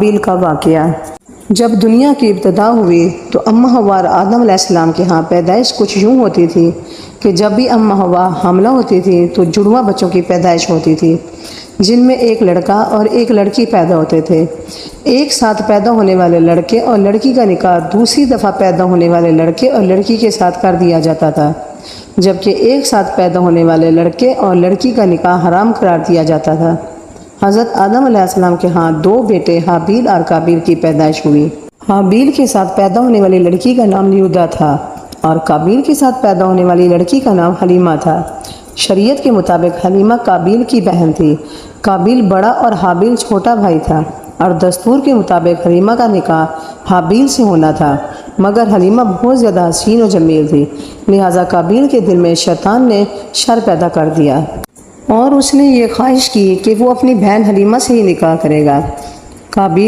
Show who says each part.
Speaker 1: قابیل کا واقعہ۔ جب دنیا کی ابتدا ہوئی تو اماں حوا اور آدم علیہ السلام کے ہاں پیدائش کچھ یوں ہوتی تھی کہ جب بھی اماں حوا حاملہ ہوتی تھی تو جڑواں بچوں کی پیدائش ہوتی تھی، جن میں ایک لڑکا اور ایک لڑکی پیدا ہوتے تھے۔ ایک ساتھ پیدا ہونے والے لڑکے اور لڑکی کا نکاح دوسری دفعہ پیدا ہونے والے لڑکے اور لڑکی کے ساتھ کر دیا جاتا تھا، جبکہ ایک ساتھ پیدا ہونے والے لڑکے اور لڑکی کا نکاح حرام قرار دیا جاتا تھا۔ حضرت آدم علیہ السلام کے ہاں دو بیٹے حابیل اور قابیل کی پیدائش ہوئی۔ حابیل کے ساتھ پیدا ہونے والی لڑکی کا نام لیودا تھا اور قابیل کے ساتھ پیدا ہونے والی لڑکی کا نام حلیمہ تھا۔ شریعت کے مطابق حلیمہ قابیل کی بہن تھی۔ قابیل بڑا اور حابیل چھوٹا بھائی تھا اور دستور کے مطابق حلیمہ کا نکاح حابیل سے ہونا تھا، مگر حلیمہ بہت زیادہ حسین و جمیل تھی، لہٰذا قابیل کے دل میں شیطان نے شر پیدا کر دیا اور اس نے یہ خواہش کی کہ وہ اپنی بہن حلیمہ سے ہی نکاح کرے گا۔ قابیل